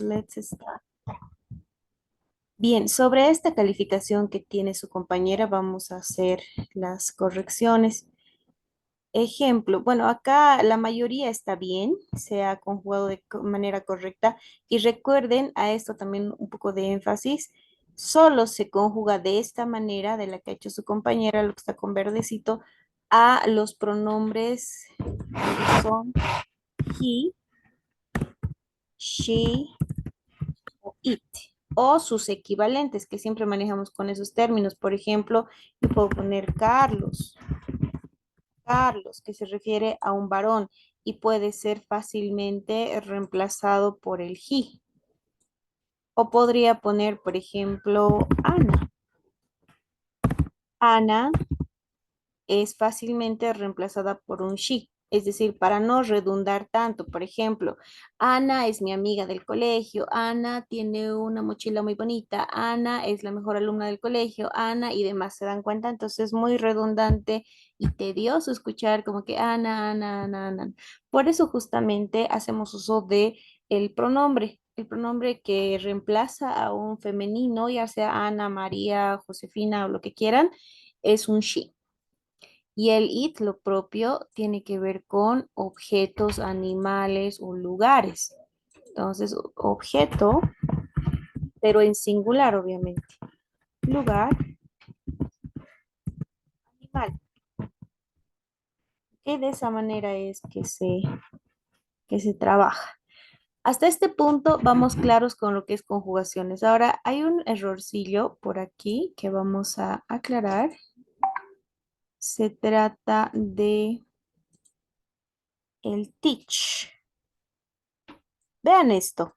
let's start. Bien, sobre esta calificación que tiene su compañera, vamos a hacer las correcciones. Ejemplo, bueno, acá la mayoría está bien, se ha conjugado de manera correcta. Y recuerden a esto también un poco de énfasis, solo se conjuga de esta manera, de la que ha hecho su compañera, lo que está con verdecito, a los pronombres que son he, she o it, o sus equivalentes, que siempre manejamos con esos términos. Por ejemplo, yo puedo poner Carlos, Carlos, que se refiere a un varón y puede ser fácilmente reemplazado por el he. O podría poner, por ejemplo, Ana. Ana es fácilmente reemplazada por un she. Es decir, para no redundar tanto, por ejemplo, Ana es mi amiga del colegio, Ana tiene una mochila muy bonita, Ana es la mejor alumna del colegio, Ana y demás, ¿se dan cuenta? Entonces es muy redundante y tedioso escuchar como que Ana, Ana, Ana, Ana. Por eso justamente hacemos uso de el pronombre que reemplaza a un femenino, ya sea Ana, María, Josefina o lo que quieran, es un she. Y el it, lo propio, tiene que ver con objetos, animales o lugares. Entonces, objeto, pero en singular, obviamente. Lugar, animal. Que de esa manera es que se trabaja. Hasta este punto vamos claros con lo que es conjugaciones. Ahora hay un errorcillo por aquí que vamos a aclarar. Se trata de el teach. Vean esto.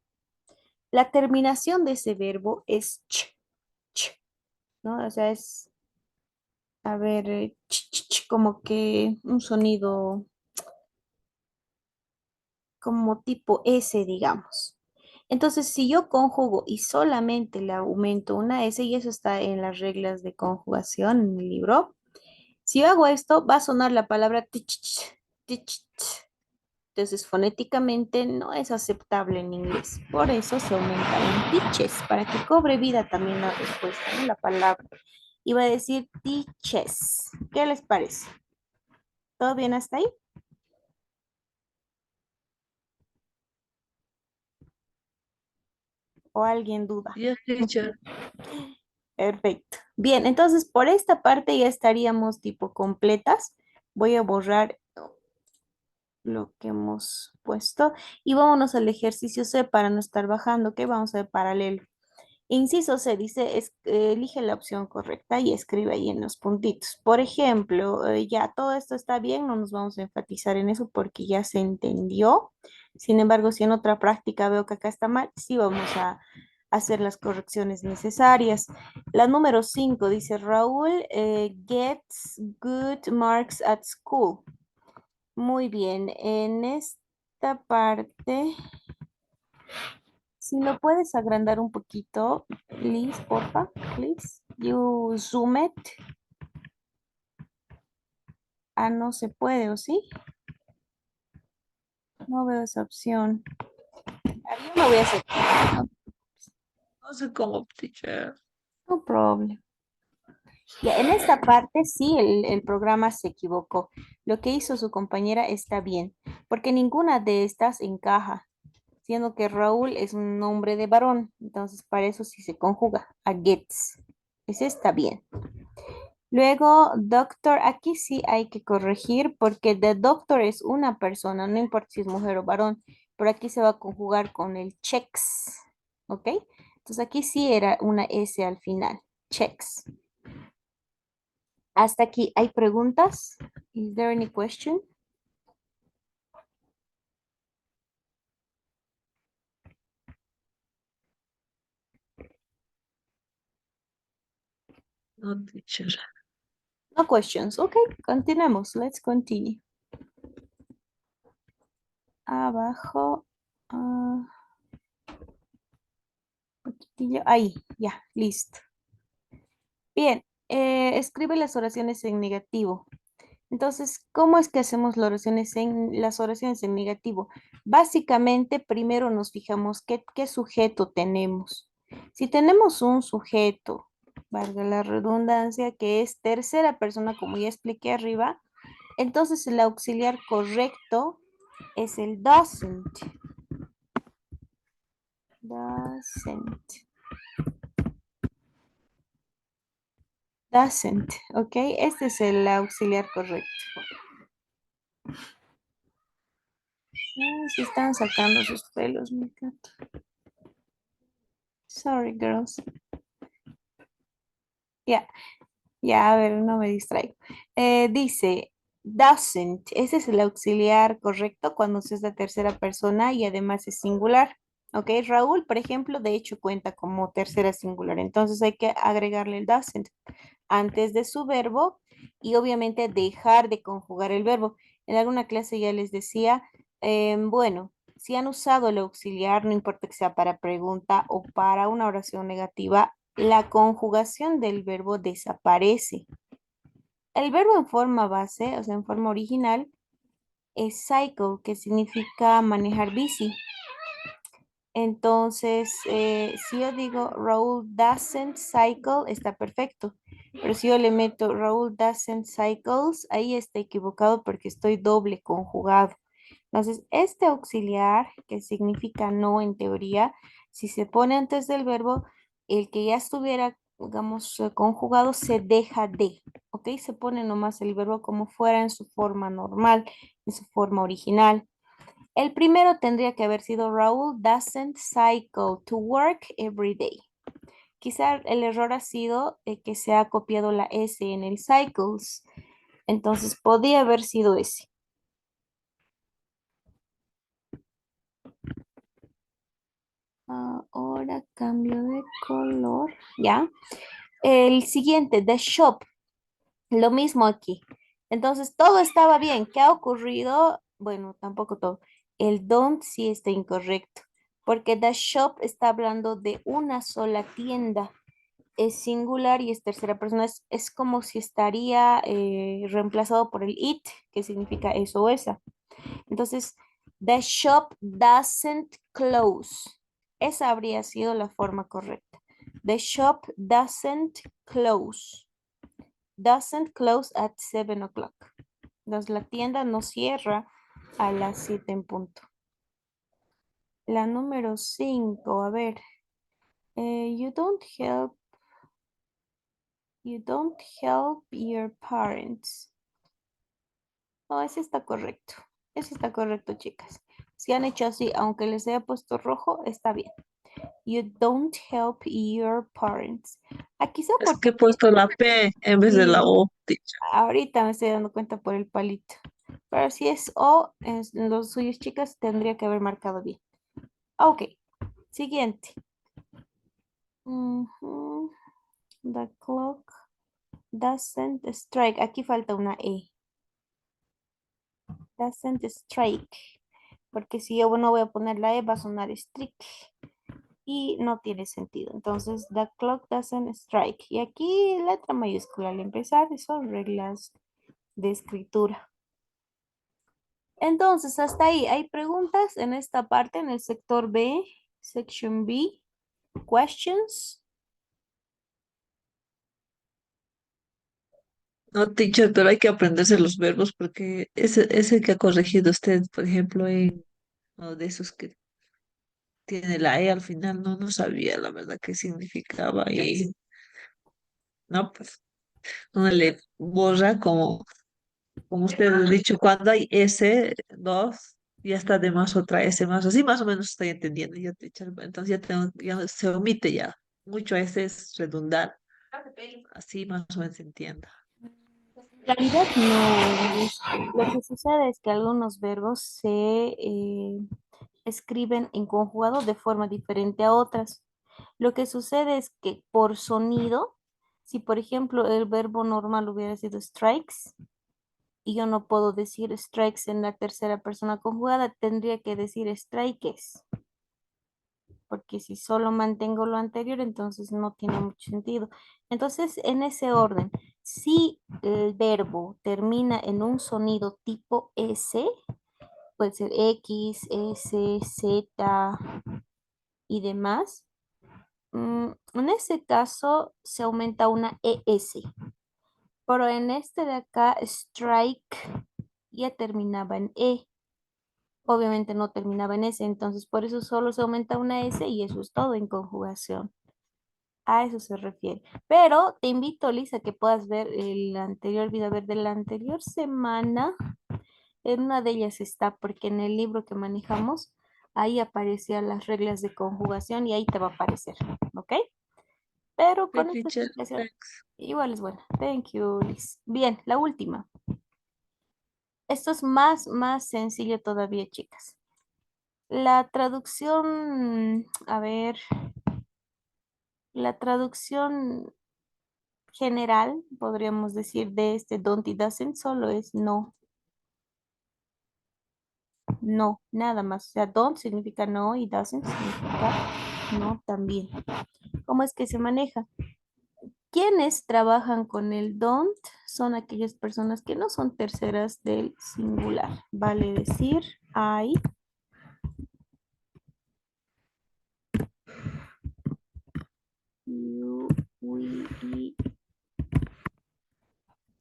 La terminación de ese verbo es ch, ¿no? O sea, es, a ver, como que un sonido como tipo S, digamos. Entonces, si yo conjugo y solamente le aumento una S, y eso está en las reglas de conjugación en el libro, si yo hago esto, va a sonar la palabra tich, tich. Entonces, fonéticamente no es aceptable en inglés. Por eso se aumenta en teaches, para que cobre vida también la respuesta, ¿no? La palabra. Iba a decir teaches. ¿Qué les parece? ¿Todo bien hasta ahí? ¿O alguien duda? Yes, teacher. Perfecto. Bien, entonces por esta parte ya estaríamos tipo completas. Voy a borrar lo que hemos puesto y vámonos al ejercicio C para no estar bajando, que vamos a ver paralelo. Inciso C dice, elige la opción correcta y escribe ahí en los puntitos. Por ejemplo, ya todo esto está bien, no nos vamos a enfatizar en eso porque ya se entendió. Sin embargo, si en otra práctica veo que acá está mal, sí vamos a hacer las correcciones necesarias. La número 5 dice, Raúl gets good marks at school. Muy bien, en esta parte, si lo puedes agrandar un poquito, please, porfa, please. You zoom it. Ah, no se puede, ¿o sí? No veo esa opción. Ah, yo lo voy a hacer. No sé cómo, teacher. No problem. Ya, en esta parte sí el programa se equivocó. Lo que hizo su compañera está bien, porque ninguna de estas encaja, siendo que Raúl es un nombre de varón, entonces para eso sí se conjuga a gets. Ese está bien. Luego, doctor, aquí sí hay que corregir porque the doctor es una persona, no importa si es mujer o varón, pero aquí se va a conjugar con el checks, ¿ok? Entonces aquí sí era una S al final, checks. Hasta aquí, ¿hay preguntas? Is there any question? No, teacher. No questions. Ok, continuemos. Let's continue. Abajo. Poquitillo. Ahí, ya, listo. Bien, escribe las oraciones en negativo. Entonces, ¿cómo es que hacemos las oraciones en negativo? Básicamente, primero nos fijamos qué sujeto tenemos. Si tenemos un sujeto, valga la redundancia, que es tercera persona, como ya expliqué arriba, entonces el auxiliar correcto es el doesn't. Doesn't. Doesn't, ¿ok? Este es el auxiliar correcto. Se están sacando sus pelos, mi gato. Sorry, girls. Ya, ya, a ver, no me distraigo. Dice, doesn't, ese es el auxiliar correcto cuando se es la tercera persona y además es singular. ¿Ok? Raúl, por ejemplo, de hecho cuenta como tercera singular, entonces hay que agregarle el doesn't antes de su verbo y obviamente dejar de conjugar el verbo. En alguna clase ya les decía, bueno, si han usado el auxiliar, no importa que sea para pregunta o para una oración negativa, la conjugación del verbo desaparece. El verbo en forma base, o sea, en forma original, es cycle, que significa manejar bici. Entonces, si yo digo Raúl doesn't cycle, está perfecto. Pero si yo le meto Raúl doesn't cycles, ahí está equivocado porque estoy doble conjugado. Entonces, este auxiliar, que significa no en teoría, si se pone antes del verbo, el que ya estuviera, digamos, conjugado se deja de, ¿ok? Se pone nomás el verbo como fuera en su forma normal, en su forma original. El primero tendría que haber sido Raúl doesn't cycle to work every day. Quizá el error ha sido que se ha copiado la S en el cycles. Entonces podría haber sido ese. Ahora cambio de color. ¿Ya? El siguiente, the shop. Lo mismo aquí. Entonces todo estaba bien. ¿Qué ha ocurrido? Bueno, tampoco todo. El don't sí está incorrecto. Porque the shop está hablando de una sola tienda. Es singular y es tercera persona. Es como si estaría reemplazado por el it, que significa eso o esa. Entonces, the shop doesn't close. Esa habría sido la forma correcta. The shop doesn't close. Doesn't close at 7 o'clock. Entonces, la tienda no cierra a las 7 en punto. La número 5, a ver. You don't help. You don't help your parents. No, ese está correcto. Ese está correcto, chicas. Si han hecho así, aunque les haya puesto rojo, está bien. You don't help your parents. Quizá Es que porque he puesto la P en vez de la sí, O, teacher. ahorita me estoy dando cuenta por el palito. Pero si es O, los suyos, chicas, tendría que haber marcado bien. Ok, siguiente. Ujú. The clock doesn't strike. Aquí falta una E. Doesn't strike. Porque si yo no voy a poner la E, va a sonar strike. Y no tiene sentido. Entonces, the clock doesn't strike. Y aquí letra mayúscula al empezar, son reglas de escritura. Entonces, hasta ahí, ¿hay preguntas en esta parte, en el sector B, section B? Questions? No, teacher, pero hay que aprenderse los verbos porque ese que ha corregido usted, por ejemplo, en uno de esos que tiene la E al final, no sabía la verdad qué significaba y no, pues uno le borra como usted ha dicho, cuando hay S, dos, ya está de más otra S más, así más o menos estoy entendiendo, ya, teacher, entonces ya se omite ya, mucho S es redundar, así más o menos se entienda. En realidad no. Lo que sucede es que algunos verbos se escriben en conjugado de forma diferente a otras. Lo que sucede es que por sonido, si por ejemplo el verbo normal hubiera sido strikes, y yo no puedo decir strikes en la tercera persona conjugada, tendría que decir strikes, porque si solo mantengo lo anterior, entonces no tiene mucho sentido. Entonces, en ese orden, si el verbo termina en un sonido tipo S, puede ser X, S, Z y demás. En ese caso se aumenta una ES, pero en este de acá, strike, ya terminaba en E. Obviamente no terminaba en S, entonces por eso solo se aumenta una S y eso es todo en conjugación. A eso se refiere. Pero te invito, Lisa, que puedas ver el anterior video, a ver, de la anterior semana. En una de ellas está, porque en el libro que manejamos, ahí aparecían las reglas de conjugación y ahí te va a aparecer, ¿ok? Pero Sí, con esta teacher, explicación, thanks. igual es buena. Thank you, Liz. Bien, la última. Esto es más sencillo todavía, chicas. La traducción, a ver, la traducción general, podríamos decir, de este don't y doesn't, solo es no, no, nada más. O sea, don't significa no y doesn't significa no también. ¿Cómo es que se maneja? Quienes trabajan con el don't son aquellas personas que no son terceras del singular. Vale decir I, you, we,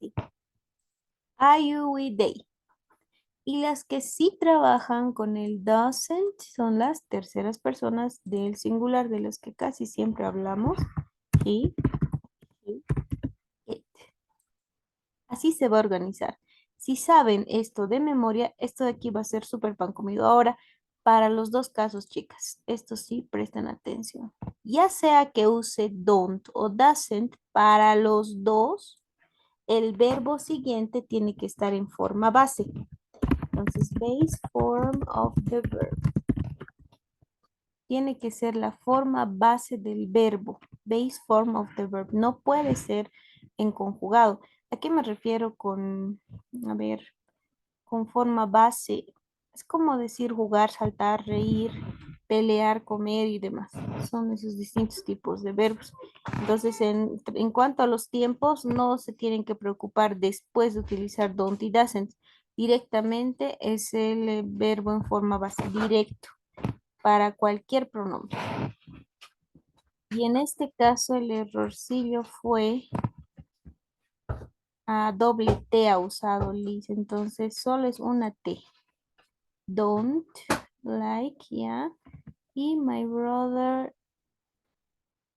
it. I, you, we, they. Y las que sí trabajan con el doesn't son las terceras personas del singular, de las que casi siempre hablamos. He, she, it. Así se va a organizar. Si saben esto de memoria, esto de aquí va a ser súper pan comido. Ahora, para los dos casos, chicas, esto sí, presten atención. Ya sea que use don't o doesn't, para los dos, el verbo siguiente tiene que estar en forma base. Entonces, base form of the verb. Tiene que ser la forma base del verbo. Base form of the verb. No puede ser en conjugado. ¿A qué me refiero con, a ver, con forma base? Es como decir jugar, saltar, reír, pelear, comer y demás. Son esos distintos tipos de verbos. Entonces, en cuanto a los tiempos, no se tienen que preocupar después de utilizar don't y doesn't. Directamente es el verbo en forma base, directo, para cualquier pronombre. Y en este caso el errorcillo fue a doble T ha usado Liz, entonces solo es una T. Don't, like, ya. Y my brother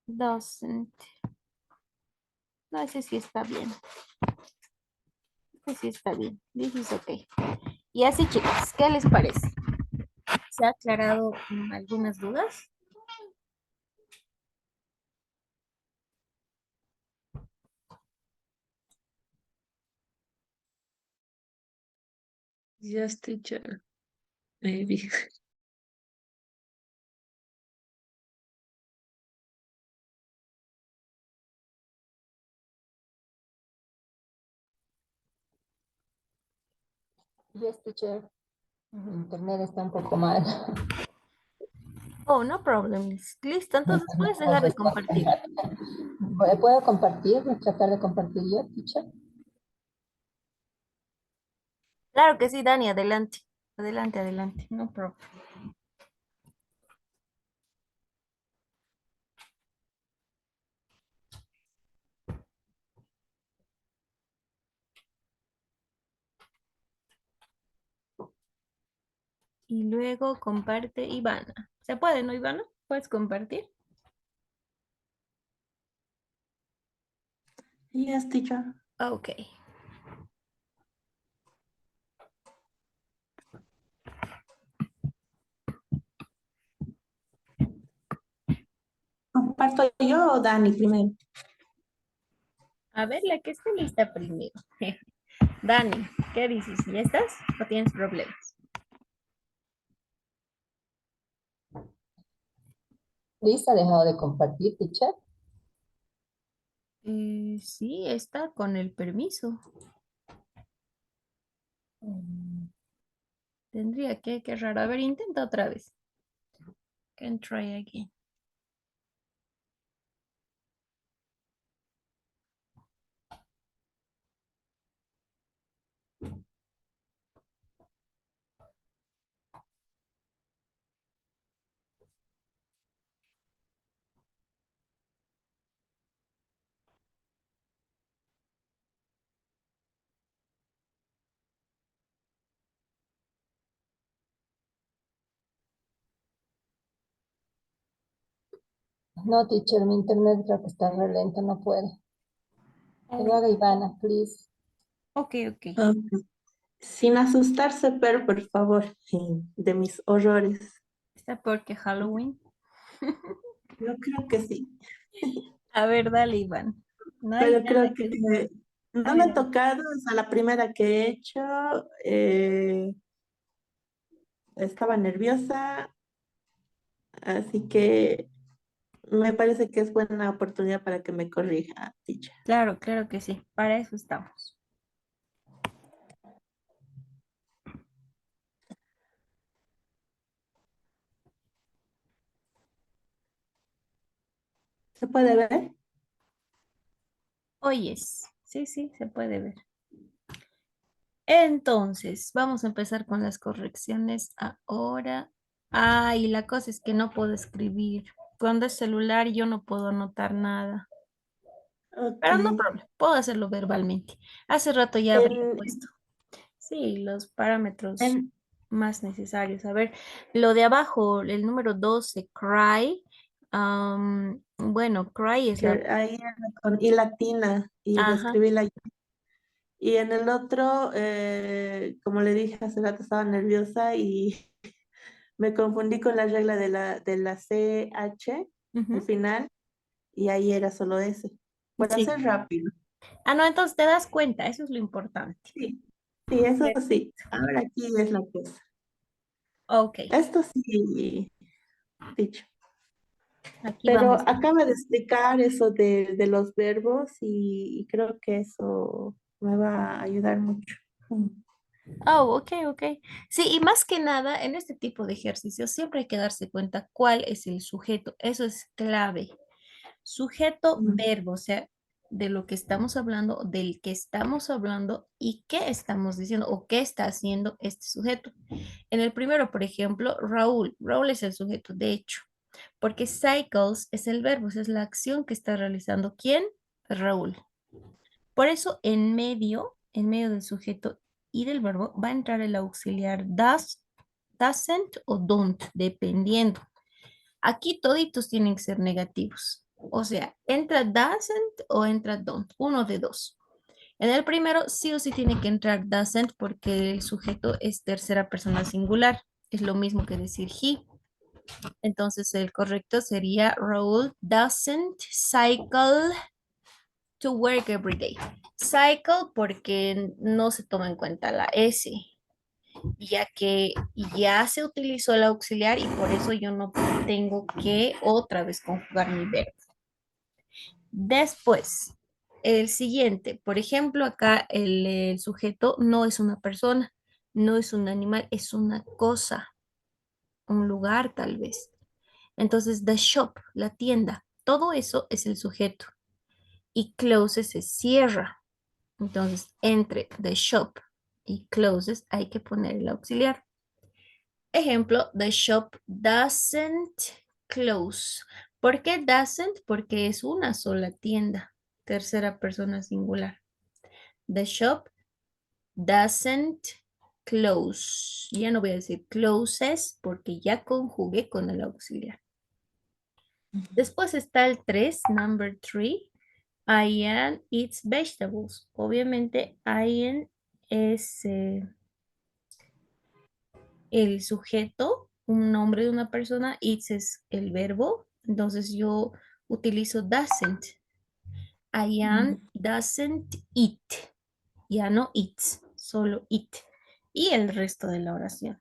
doesn't. No, ese sí está bien. Ese sí está bien. This is okay. Y así, chicas, ¿qué les parece? ¿Se ha aclarado algunas dudas? Yes, teacher, maybe. Yes, teacher. Internet está un poco mal. Oh, no problem. Listo, entonces puedes Por dejar eso de está tan compartir. rápido. ¿Puedo compartir? ¿Tratar de compartir yo, teacher? Claro que sí, Dani, adelante. Adelante, adelante. No problem. Y luego comparte Ivana. ¿Se puede, no, Ivana? ¿Puedes compartir? Yes, teacher. Ok. ¿Comparto yo o Dani primero? A ver, la que esté lista primero. Dani, ¿qué dices? ¿Ya estás o tienes problemas? Lisa ha dejado de compartir, teacher. Sí, está con el permiso. Mm, Tendría que, qué raro. A ver, intenta otra vez. Can try again. No, teacher, mi internet creo que está re lento, no puedo. Que lo haga Ivana, please. Ok, ok. Ok. Sin asustarse, pero por favor, sí, de mis horrores. Está peor que Halloween. Yo creo que sí, A ver, dale, Iván. No hay pero nada creo que que... A no me ver, ha tocado, es a la primera que he hecho. eh, Estaba nerviosa, así que me parece que es buena oportunidad para que me corrija, teacher. claro, claro que sí. Para eso estamos. ¿Se puede ver? Oyes. Sí, sí, se puede ver. Entonces, vamos a empezar con las correcciones ahora. Y la cosa es que no puedo escribir. Cuando es celular yo no puedo anotar nada. Ok. Pero no problema, puedo hacerlo verbalmente. Hace rato ya habría En, puesto. Sí, los parámetros en, más necesarios. A ver, lo de abajo, el número 12, cry. Bueno, cry es la... ahí era con I latina y le Ajá. escribí la I. Y en el otro, como le dije hace rato, estaba nerviosa y me confundí con la regla de la CH al Ujú, final y ahí era solo ese. Por sí. hacer rápido. No, entonces te das cuenta, eso es lo importante. Sí, sí, eso Perfecto. sí. Ahora aquí es la cosa. Ok, Esto sí, dicho. aquí Pero vamos. acaba de explicar eso de los verbos y creo que eso me va a ayudar mucho. Mm. Oh, ok, ok. Sí, y más que nada, en este tipo de ejercicios siempre hay que darse cuenta cuál es el sujeto. Eso es clave. Sujeto, Mm. verbo, o sea, de lo que estamos hablando, del que estamos hablando y qué estamos diciendo o qué está haciendo este sujeto. En el primero, por ejemplo, Raúl. Raúl es el sujeto, de hecho, porque cycles es el verbo, o sea, es la acción que está realizando. ¿Quién? Raúl. Por eso, en medio del sujeto y del verbo, va a entrar el auxiliar does, doesn't o don't, dependiendo. Aquí toditos tienen que ser negativos. O sea, entra doesn't o entra don't, uno de dos. En el primero, sí o sí tiene que entrar doesn't porque el sujeto es tercera persona singular. Es lo mismo que decir he. Entonces, el correcto sería Raúl doesn't cycle to work every day. Cycle porque no se toma en cuenta la S, ya que ya se utilizó el auxiliar y por eso yo no tengo que otra vez conjugar mi verbo. Después, el siguiente, por ejemplo, acá el sujeto no es una persona, no es un animal, es una cosa, un lugar tal vez. Entonces, the shop, la tienda, todo eso es el sujeto. Y closes se cierra. Entonces, entre the shop y closes hay que poner el auxiliar. Ejemplo, the shop doesn't close. ¿Por qué doesn't? Porque es una sola tienda, tercera persona singular. The shop doesn't close. Ya no voy a decir closes porque ya conjugué con el auxiliar. Después está el 3, number 3. Ian eats vegetables. Obviamente, Ian es el sujeto, un nombre de una persona, eats es el verbo. Entonces yo utilizo doesn't. Ian Mm. doesn't eat. Ya no eats, solo eat. Y el resto de la oración.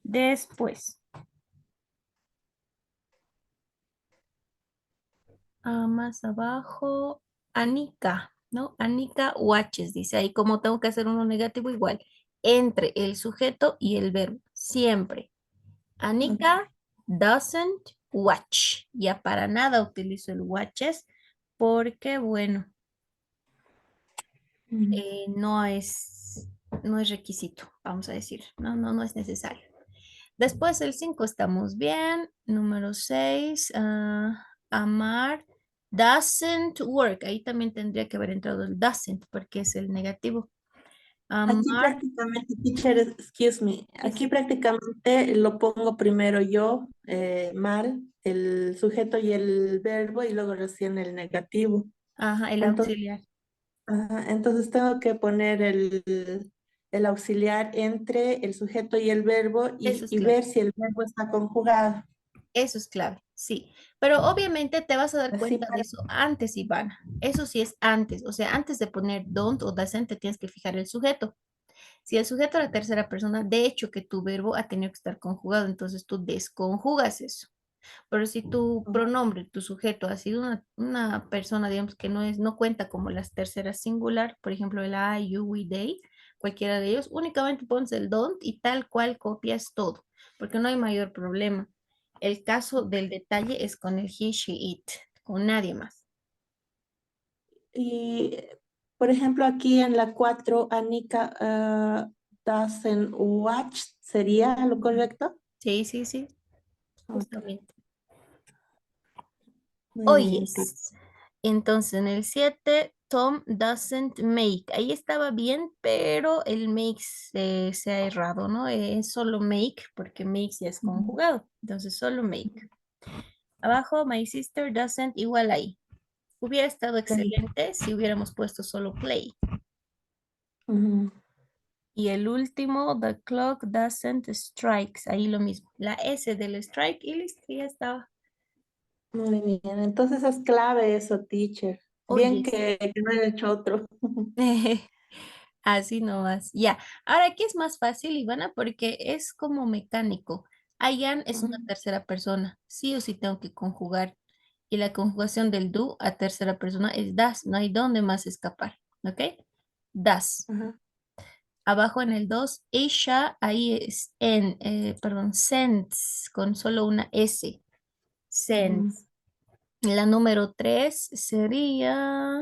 Después, más abajo, Anika, ¿no? Anika watches, dice ahí, como tengo que hacer uno negativo, igual, entre el sujeto y el verbo, siempre. Anika doesn't watch. Ya para nada utilizo el watches porque, bueno, Mm. no es requisito, vamos a decir. No, no, no es necesario. Después el 5 estamos bien. Número 6, amar doesn't work. Ahí también tendría que haber entrado el doesn't porque es el negativo. Aquí Amar, prácticamente, teacher, excuse me, sí, aquí sí. prácticamente lo pongo primero yo, mal, el sujeto y el verbo, y luego recién el negativo. Ajá, el Entonces, auxiliar. entonces tengo que poner el auxiliar entre el sujeto y el verbo Eso es y clave. ver si el verbo está conjugado. Eso es clave, sí. Pero obviamente te vas a dar Así cuenta de para... eso antes, Ivana. Eso sí es antes. O sea, antes de poner don't o doesn't, te tienes que fijar el sujeto. Si el sujeto es la tercera persona, de hecho que tu verbo ha tenido que estar conjugado, entonces tú desconjugas eso. Pero si tu pronombre, tu sujeto ha sido una persona, digamos, que no es, no cuenta como las terceras singular, por ejemplo, el I, you, we, they, cualquiera de ellos, únicamente pones el don't y tal cual copias todo, porque no hay mayor problema. El caso del detalle es con el he, she, it, con nadie más. Y, por ejemplo, aquí en la 4 Anika doesn't watch, ¿sería lo correcto? Sí, sí, sí, Ok, justamente. muy bien, sí. Oyes. Entonces, en el 7 Tom doesn't make. Ahí estaba bien, pero el make se ha errado, ¿no? Es solo make, porque make ya es conjugado. Entonces, solo make. Abajo, my sister doesn't, igual ahí. Hubiera estado excelente si hubiéramos puesto solo play. Ujú. Y el último, the clock doesn't strikes. Ahí lo mismo. La S del strike y listo, ya estaba. Muy bien, entonces es clave eso, teacher. Bien Oyes. que no he hecho otro. Así nomás. Ya. Ahora aquí es más fácil, Ivana, porque es como mecánico. I am es una Ujú, tercera persona. Sí o sí tengo que conjugar. Y la conjugación del do a tercera persona es das. No hay dónde más escapar. ¿Ok? Das. ajá, Abajo en el 2 ella, ahí es en, perdón, sends, con solo una S. ujú, Sends. La número 3 sería.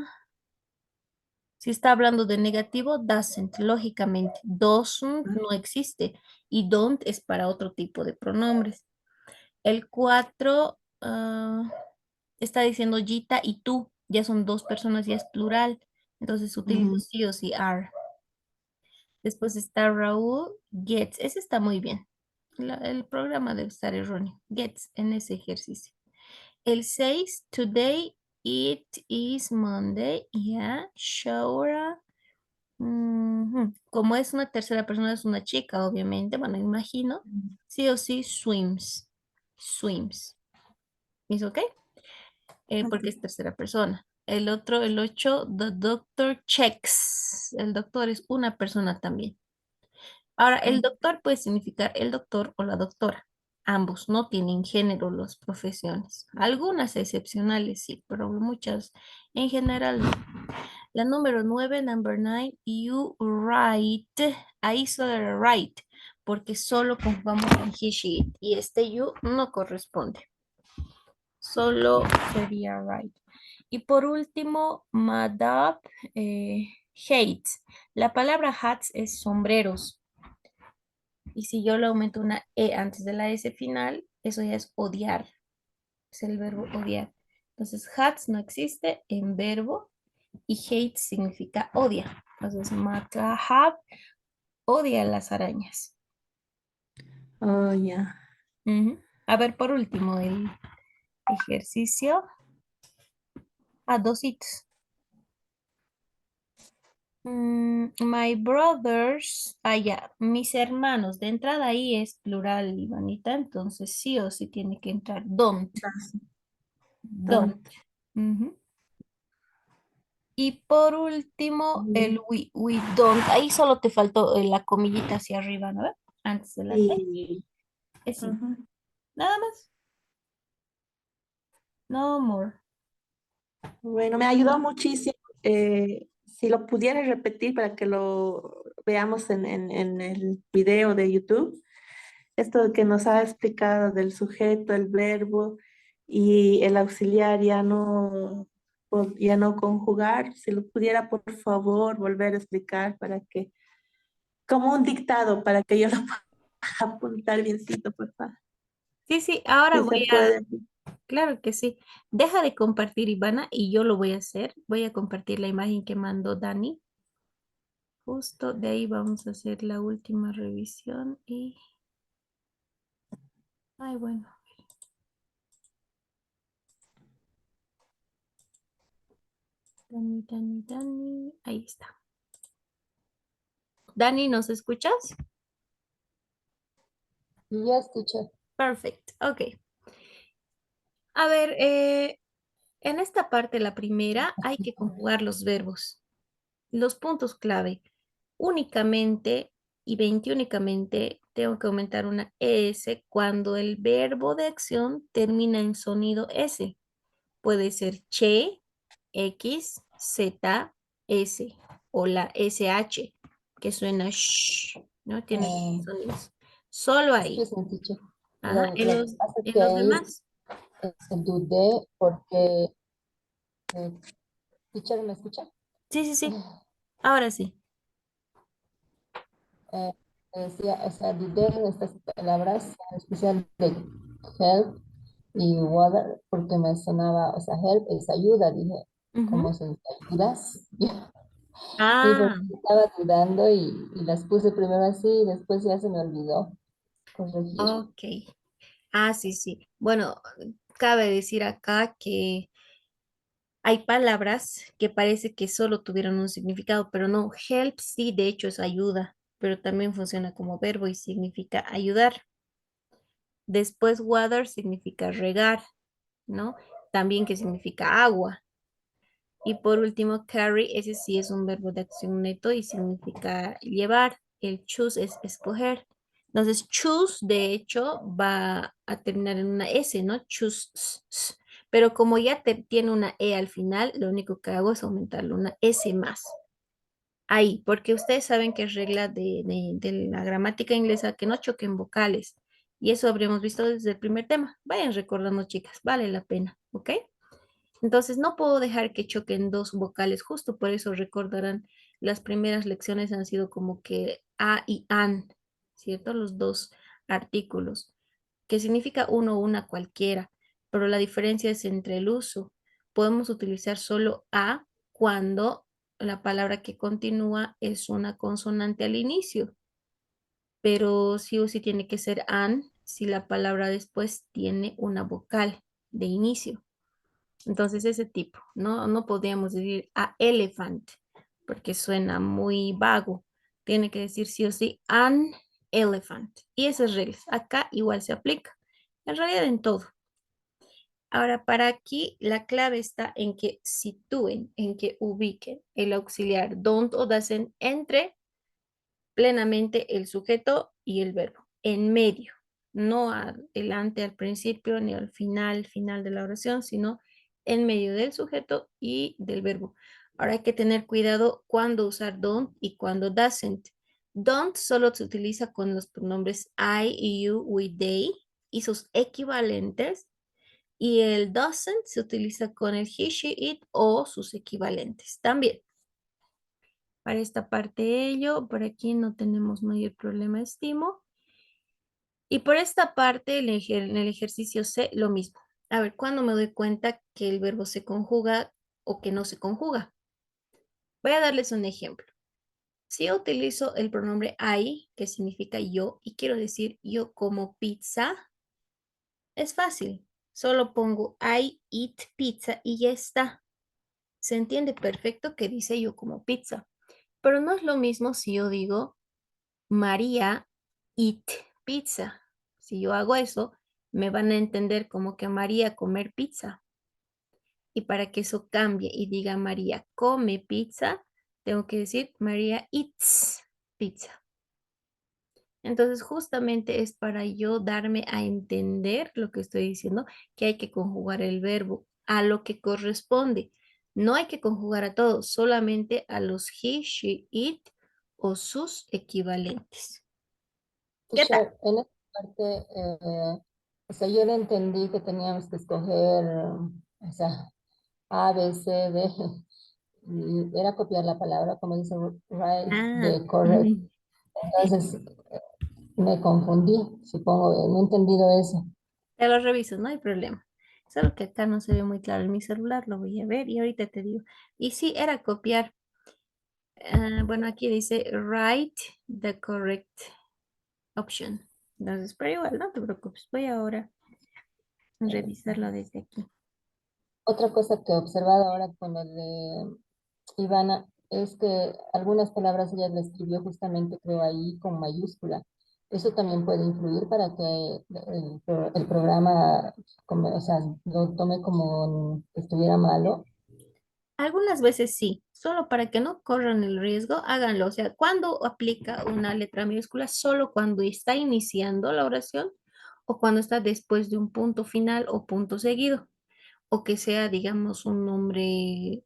Si está hablando de negativo, doesn't, lógicamente. Doesn't no existe y don't es para otro tipo de pronombres. El 4 está diciendo Gita y tú, ya son dos personas, ya es plural. Entonces utilizo ujú. sí o sí are. Después está Raúl, gets. Ese está muy bien. El programa debe estar erróneo. Gets en ese ejercicio. El 6 today it is Monday. Yeah, Shaura. Ujú. Como es una tercera persona, es una chica, obviamente, bueno, imagino, sí o sí, swims, swims. ¿Es ok? Porque es tercera persona. El otro, el 8 the doctor checks. El doctor es una persona también. Ahora, el doctor puede significar el doctor o la doctora. Ambos no tienen género las profesiones. Algunas excepcionales sí, pero muchas en general no. La número 9, number 9, you write. Ahí solo era write, porque solo conjugamos en he, she, it, y este you no corresponde. Solo sería write. Y por último, madab, hates. La palabra hats es sombreros. Y si yo le aumento una E antes de la S final, eso ya es odiar. Es el verbo odiar. Entonces, hats no existe en verbo y hate significa odia. Entonces, Matahab odia las arañas. Oh, ya. Ujú. A ver, por último, el ejercicio a dos hitos. My brothers, ya, mis hermanos. De entrada ahí es plural, Ivanita, entonces sí o sí tiene que entrar don't. Don't. Bastante. Ujú. Y por último, el we don't. Ahí solo te faltó la comillita hacia arriba, ¿no? Antes de la T. Sí. Es sí. Ujú. Nada más. No more. Bueno, me ayudó muchísimo. Si lo pudiera repetir para que lo veamos en el video de YouTube, esto que nos ha explicado del sujeto, el verbo y el auxiliar ya no conjugar, si lo pudiera por favor volver a explicar para que, como un dictado, para que yo lo pueda apuntar biencito, por favor. Sí, sí, ahora Si se voy a, puede. claro que sí. Deja de compartir, Ivana, y yo lo voy a hacer. Voy a compartir la imagen que mandó Dani. Justo de ahí vamos a hacer la última revisión y... Ay, bueno. Dani. Ahí está. Dani, ¿nos escuchas? Yes, teacher. Perfecto. Ok. A ver, en esta parte, la primera, hay que conjugar los verbos. Los puntos clave. Únicamente y 20 únicamente tengo que aumentar una ES cuando el verbo de acción termina en sonido S. Puede ser che, X, Z, S o la SH que suena sh, ¿no? Tiene Eh, sonidos. Solo ahí. excuse me, teacher. Ajá. Lo que pasa es En que los ahí demás. dudé porque, eh, teacher, ¿me escucha? Sí, sí, sí. Ahora sí. Eh, decía, o sea, dudé en estas palabras, en especial de help y water, porque me sonaba, o sea, help es ayuda, dije, ¿cómo Ujú. se dice ayudas? Y pues Ah, estaba dudando y las puse primero así y después ya se me olvidó corregir. ok. Ah, sí, sí. Bueno, cabe decir acá que hay palabras que parece que solo tuvieron un significado, pero no. Help sí, de hecho es ayuda, pero también funciona como verbo y significa ayudar. Después, water significa regar, ¿no? También que significa agua. Y por último, carry, ese sí es un verbo de acción neto y significa llevar. El choose es escoger. Entonces, choose, de hecho, va a terminar en una S, ¿no? Choose. Pero como ya tiene una E al final, lo único que hago es aumentarle una S más. Ahí, porque ustedes saben que es regla de la gramática inglesa que no choquen vocales. Y eso habríamos visto desde el primer tema. Vayan recordando, chicas, vale la pena, ¿ok? Entonces, no puedo dejar que choquen dos vocales, justo por eso recordarán, las primeras lecciones han sido como que a y an, ¿cierto? Los dos artículos, que significa uno o una cualquiera, pero la diferencia es entre el uso. Podemos utilizar solo a cuando la palabra que continúa es una consonante al inicio, pero sí o sí tiene que ser an si la palabra después tiene una vocal de inicio. Entonces, ese tipo, ¿no? No podríamos decir a elephant, porque suena muy vago. Tiene que decir sí o sí an elephant. Y esas reglas, acá igual se aplica. En realidad en todo. Ahora, para aquí, la clave está en que sitúen, en que ubiquen el auxiliar don't o doesn't entre plenamente el sujeto y el verbo, en medio, no adelante al principio ni al final de la oración, sino en medio del sujeto y del verbo. Ahora hay que tener cuidado cuando usar don't y cuando doesn't. Don't solo se utiliza con los pronombres I, you, we, they y sus equivalentes. Y el doesn't se utiliza con el he, she, it o sus equivalentes también. Para esta parte ello, por aquí no tenemos mayor problema, estimo. Y por esta parte, en el ejercicio C, lo mismo. A ver, ¿cuándo me doy cuenta que el verbo se conjuga o que no se conjuga? Voy a darles un ejemplo. Si yo utilizo el pronombre I, que significa yo, y quiero decir yo como pizza, es fácil. Solo pongo I eat pizza y ya está. Se entiende perfecto que dice yo como pizza. Pero no es lo mismo si yo digo María eat pizza. Si yo hago eso, me van a entender como que María comer pizza. Y para que eso cambie y diga María come pizza, tengo que decir María eats pizza. Entonces, justamente es para yo darme a entender lo que estoy diciendo, que hay que conjugar el verbo a lo que corresponde. No hay que conjugar a todos, solamente a los he, she, it o sus equivalentes. ¿Qué tal? Teacher, en esta parte, o sea, yo le entendí que teníamos que escoger, o sea, A, B, C, D, y era copiar la palabra, como dice right, Ah, de correct. ujú. Sí, Entonces, me confundí, supongo, no he entendido eso. te lo reviso, no hay problema. Solo que acá no se ve muy claro en mi celular, lo voy a ver y ahorita te digo. Y sí, era copiar. Bueno, aquí dice write the correct option. Entonces, pero igual, no te preocupes. Voy ahora a revisarlo desde aquí. Otra cosa que he observado ahora con lo de Ivana es que algunas palabras ella le escribió justamente, creo, ahí con mayúscula. Eso también puede influir para que el programa, o sea, lo tome como que estuviera malo. Algunas veces sí, solo para que no corran el riesgo, háganlo. O sea, cuando aplica una letra minúscula, solo cuando está iniciando la oración o cuando está después de un punto final o punto seguido, o que sea, digamos, un nombre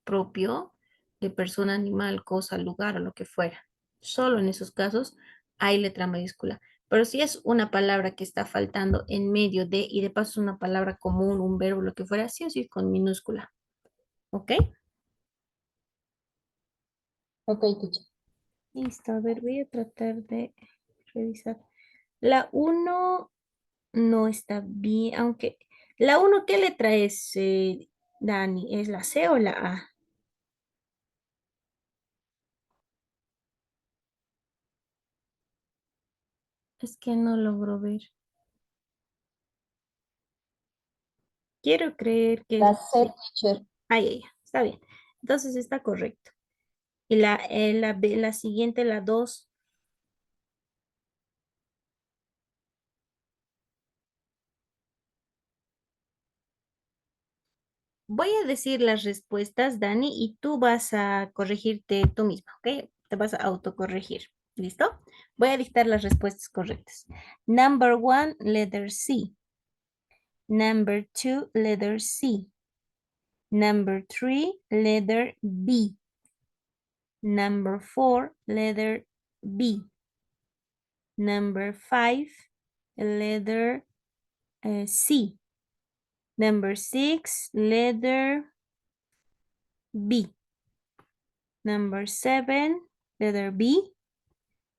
propio de persona, animal, cosa, lugar o lo que fuera. Solo en esos casos hay letra mayúscula. Pero si es una palabra que está faltando en medio de, y de paso es una palabra común, un verbo, lo que fuera, sí o sí con minúscula. ¿Ok? Ok, teacher. Listo, a ver, voy a tratar de revisar. La uno no está bien, aunque la uno, ¿qué letra es, Dani? ¿Es la C o la A? Es que no logro ver. Quiero creer que es La la C, C. teacher. Ay, ay, ay, está bien. Entonces está correcto. Y la siguiente, la 2. Voy a decir las respuestas, Dani, y tú vas a corregirte tú misma, ¿ok? Te vas a autocorregir. ¿Listo? Voy a dictar las respuestas correctas. Number one, letter C. Number two, letter C. Number three, letter B. Number four, letter B. Number five, letter C. Number six, letter B. Number seven, letter B.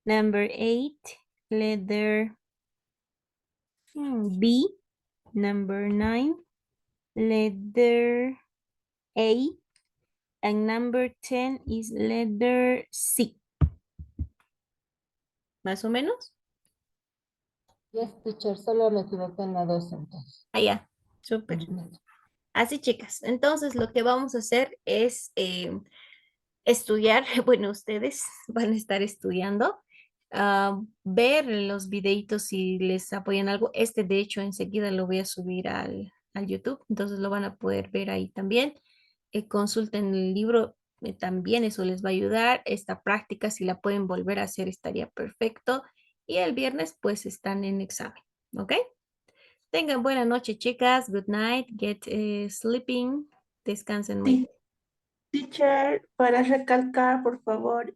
Number eight, letter B. Number nine, letter A. And number 10 is letter C. ¿Más o menos? Yes, teacher, solo me equivoqué en la 2 entonces. Allá, súper. Así, chicas. Entonces, lo que vamos a hacer es estudiar. Bueno, ustedes van a estar estudiando, ver los videitos si les apoyan algo. Este, de hecho, enseguida lo voy a subir al YouTube, entonces lo van a poder ver ahí también. Consulten el libro, también eso les va a ayudar. Esta práctica, si la pueden volver a hacer, estaría perfecto. Y el viernes, pues, están en examen, ¿ok? Tengan buena noche, chicas. Good night. Get sleeping. Descansen muy bien. Sí, teacher, para recalcar, por favor,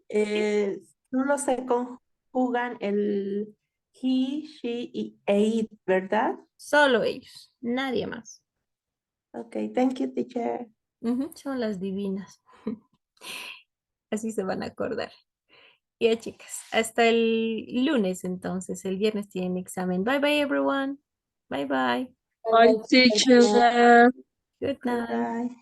solo se conjugan el he, she y it, ¿verdad? Solo ellos, nadie más. Ok, thank you, teacher. Ujú, son las divinas. Así se van a acordar. Ya, chicas, hasta el lunes entonces. El viernes tienen examen. Bye bye, everyone. Bye bye. Bye, Bye, bye, teacher. Good night. teacher. Good Bye night. bye.